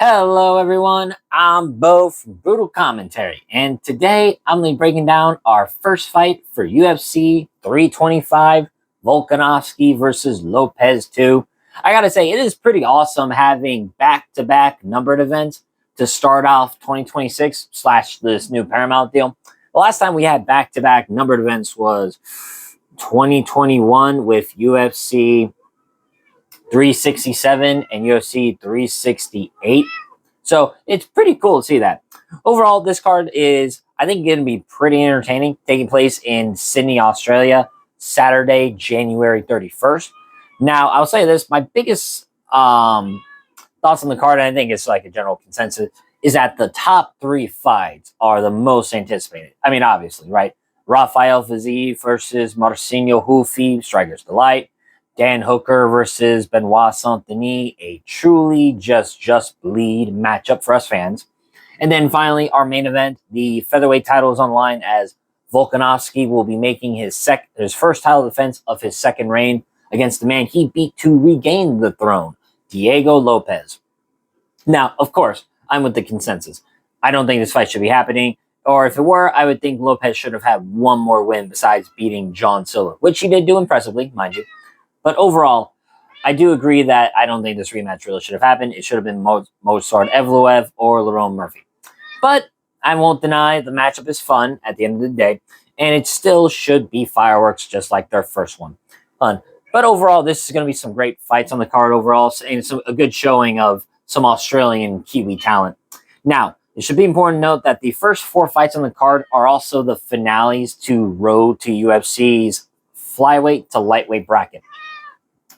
Hello, everyone. I'm Bo from Brutal Commentary, and today I'm going to be breaking down our first fight for UFC 325 Volkanovski versus Lopez 2. I gotta say, it is pretty awesome having back-to-back numbered events to start off 2026 slash this new Paramount deal. The last time we had back-to-back numbered events was 2021 with UFC 367 and UFC 368. So it's pretty cool to see that. Overall, this card is, I think, going to be pretty entertaining, taking place in Sydney, Australia, Saturday, January 31st. Now, I'll say this, my biggest thoughts on the card, and I think it's like a general consensus, is that the top three fights are the most anticipated. I mean, obviously, right? Rafael Fiziev versus Marcinho Hufi, Striker's Delight. Dan Hooker versus Benoit Saint-Denis, a truly just bleed matchup for us fans. And then finally, our main event, the featherweight title is on the line as Volkanovski will be making his first title defense of his second reign against the man he beat to regain the throne, Diego Lopez. Now, of course, I'm with the consensus. I don't think this fight should be happening. Or if it were, I would think Lopez should have had one more win besides beating John Silver, which he did do impressively, mind you. But overall, I do agree that I don't think this rematch really should have happened. It should have been Mozart Evloev or Lerone Murphy. But I won't deny the matchup is fun at the end of the day, and it still should be fireworks just like their first one. Fun. But overall, this is going to be some great fights on the card overall, and it's a good showing of some Australian Kiwi talent. Now, it should be important to note that the first four fights on the card are also the finales to Road to UFC's flyweight to lightweight bracket.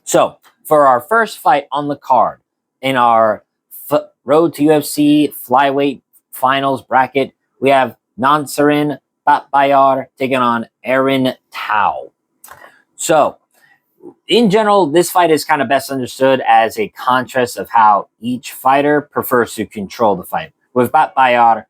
So, for our first fight on the card in our Road to UFC flyweight finals bracket, we have Namsrai Batbayar taking on Aaron Tao. So, in general, this fight is kind of best understood as a contrast of how each fighter prefers to control the fight. With Batbayar,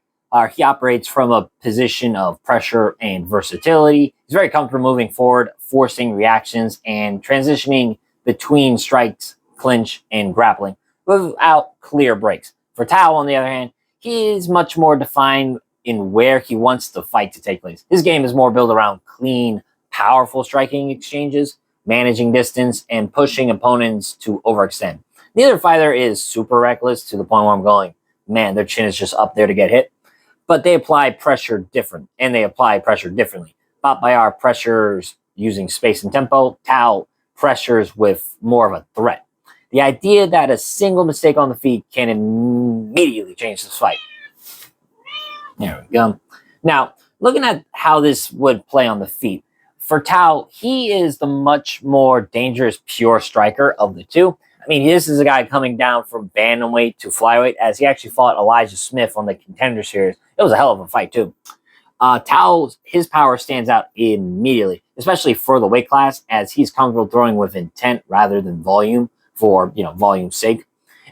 he operates from a position of pressure and versatility. He's very comfortable moving forward, forcing reactions, and transitioning between strikes, clinch, and grappling without clear breaks. For Tao, on the other hand, he is much more defined in where he wants the fight to take place. His game is more built around clean, powerful striking exchanges, managing distance, and pushing opponents to overextend. Neither fighter is super reckless to the point where I'm going, man, their chin is just up there to get hit. But they apply pressure differently. Batbayar pressures using space and tempo. Tao pressures with more of a threat. The idea that a single mistake on the feet can immediately change this fight. There we go. Now, looking at how this would play on the feet, for Tao, he is the much more dangerous pure striker of the two. I mean, this is a guy coming down from bantamweight to flyweight, as he actually fought Elijah Smith on the Contender Series. It was a hell of a fight, too. Tao's, his power stands out immediately, especially for the weight class, as he's comfortable throwing with intent rather than volume for, volume's sake.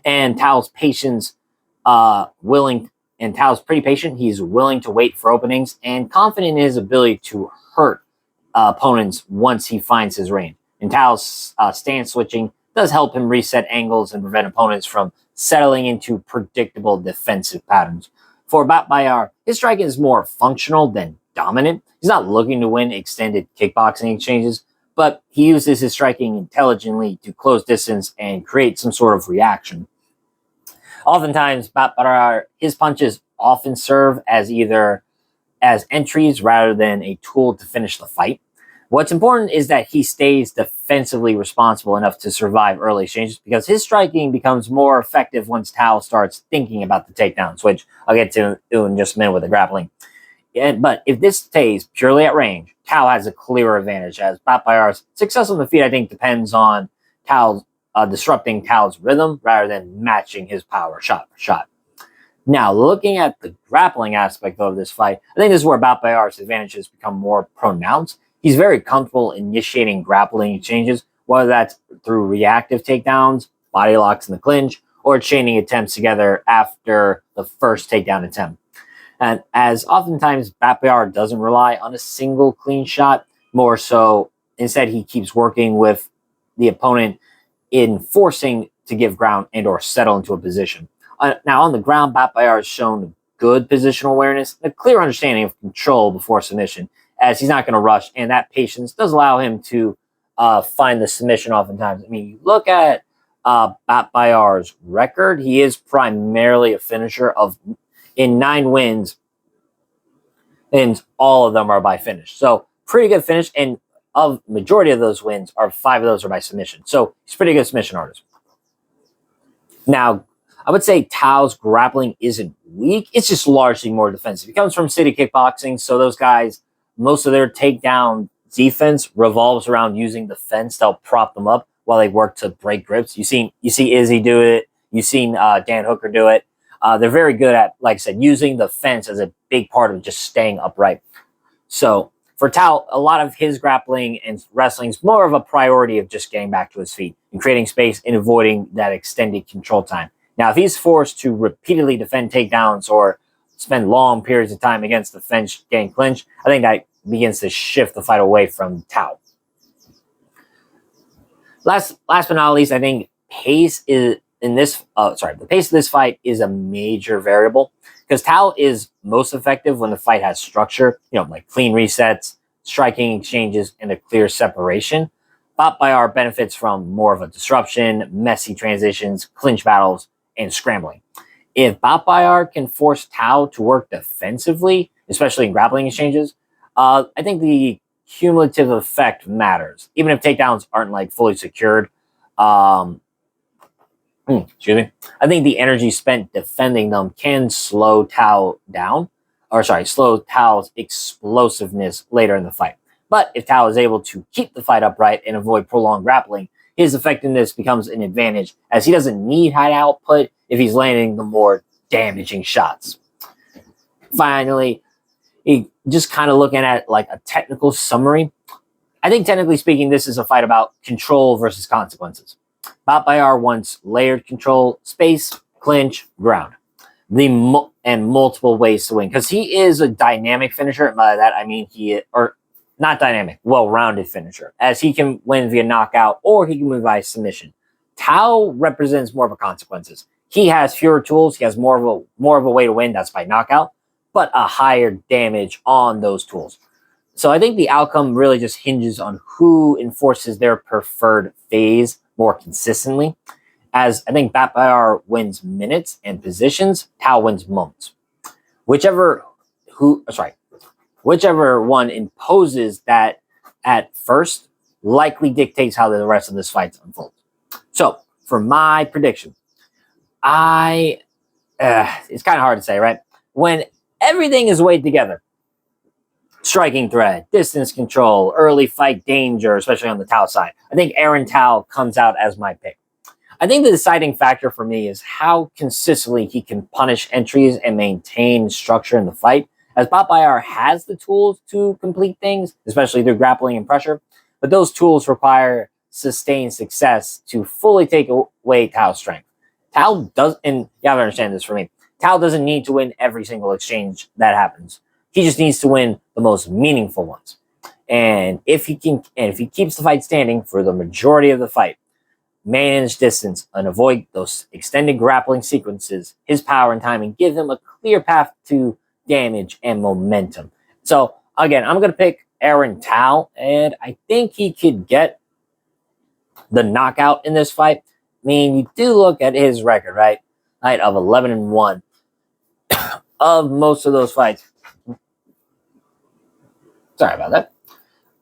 And Tao's patience, Tao's pretty patient. He's willing to wait for openings and confident in his ability to hurt opponents once he finds his range. And Tao's stance switching does help him reset angles and prevent opponents from settling into predictable defensive patterns. For Batbayar, his striking is more functional than dominant. He's not looking to win extended kickboxing exchanges, but he uses his striking intelligently to close distance and create some sort of reaction. Oftentimes, Batbayar, his punches often serve as entries rather than a tool to finish the fight. What's important is that he stays defensively responsible enough to survive early exchanges, because his striking becomes more effective once Tao starts thinking about the takedowns, which I'll get to in just a minute with the grappling. But if this stays purely at range, Tao has a clear advantage, as Batbayar's success on the feet, I think, depends on Tao's disrupting Tao's rhythm rather than matching his power shot for shot. Now, looking at the grappling aspect of this fight, I think this is where Batbayar's advantages become more pronounced. He's very comfortable initiating grappling exchanges, whether that's through reactive takedowns, body locks in the clinch, or chaining attempts together after the first takedown attempt. And as oftentimes Batbayar doesn't rely on a single clean shot, more so instead he keeps working with the opponent in forcing to give ground and or settle into a position. Now, on the ground, Batbayar has shown good positional awareness and a clear understanding of control before submission, as he's not going to rush, and that patience does allow him to find the submission oftentimes. I mean, you look at Batbayar's record, he is primarily a finisher of in 9 wins, and all of them are by finish. So pretty good finish, and of majority of those wins, 5 of those are by submission. So he's a pretty good submission artist. Now, I would say Tao's grappling isn't weak. It's just largely more defensive. He comes from city kickboxing, so those guys, most of their takedown defense revolves around using the fence to help prop them up while they work to break grips. You see Izzy do it. You've seen Dan Hooker do it. They're very good at, like I said, using the fence as a big part of just staying upright. So for Tao, a lot of his grappling and wrestling is more of a priority of just getting back to his feet and creating space and avoiding that extended control time. Now, if he's forced to repeatedly defend takedowns or spend long periods of time against the fence getting clinched, I think that begins to shift the fight away from Tao. Last but not least, I think pace is the pace of this fight is a major variable, because Tao is most effective when the fight has structure, like clean resets, striking exchanges, and a clear separation. Batbayar benefits from more of a disruption, messy transitions, clinch battles, and scrambling. If Batbayar can force Tao to work defensively, especially in grappling exchanges, I think the cumulative effect matters. Even if takedowns aren't fully secured, excuse me, I think the energy spent defending them can slow Tao down, slow Tao's explosiveness later in the fight. But if Tao is able to keep the fight upright and avoid prolonged grappling, his effectiveness becomes an advantage, as he doesn't need high output if he's landing the more damaging shots. Finally, just kind of looking at a technical summary, I think technically speaking, this is a fight about control versus consequences. Batbayar wants layered control, space, clinch, ground, and multiple ways to win, because he is a dynamic finisher. By that I mean not dynamic, well-rounded finisher, as he can win via knockout or he can win by submission. Tao represents more of a consequences. He has fewer tools. He has more of a way to win. That's by knockout, but a higher damage on those tools. So I think the outcome really just hinges on who enforces their preferred phase more consistently. As I think Batbayar wins minutes and positions, Tao wins moments. Whichever one imposes that at first likely dictates how the rest of this fight unfolds. So for my prediction, it's kind of hard to say, right? When everything is weighed together, striking threat, distance control, early fight danger, especially on the Tao side, I think Aaron Tao comes out as my pick. I think the deciding factor for me is how consistently he can punish entries and maintain structure in the fight, as Batbayar has the tools to complete things, especially through grappling and pressure, but those tools require sustained success to fully take away Tao's strength. Tao does, and you have to understand this for me, Tao doesn't need to win every single exchange that happens. He just needs to win the most meaningful ones. And if he keeps the fight standing for the majority of the fight, manage distance and avoid those extended grappling sequences, his power and timing give him a clear path to damage and momentum. So again, I'm going to pick Aaron Tao, and I think he could get the knockout in this fight. I mean, you do look at his record, right? Of 11-1. Of most of those fights, sorry about that.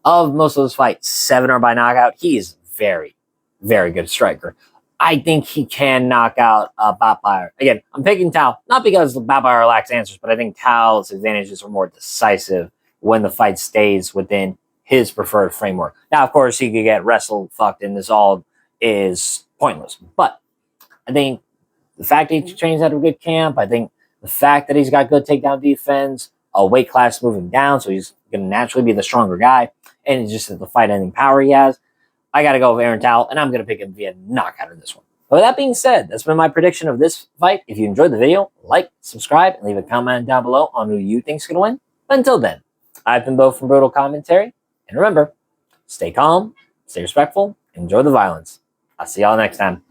Of most of those fights, 7 are by knockout. He is very, very good striker. I think he can knock out Batbayar. Again, I'm picking Tao, not because Batbayar lacks answers, but I think Tao's advantages are more decisive when the fight stays within his preferred framework. Now, of course, he could get wrestled, fucked, and this all is pointless. But I think the fact that he trains out of a good camp, I think the fact that he's got good takedown defense, a weight class moving down, so he's going to naturally be the stronger guy, and it's just the fight-ending power he has, I got to go with Aaron Tao, and I'm going to pick him via knockout in this one. But with that being said, that's been my prediction of this fight. If you enjoyed the video, like, subscribe, and leave a comment down below on who you think's going to win. But until then, I've been Bo from Brutal Commentary, and remember, stay calm, stay respectful, enjoy the violence. I'll see y'all next time.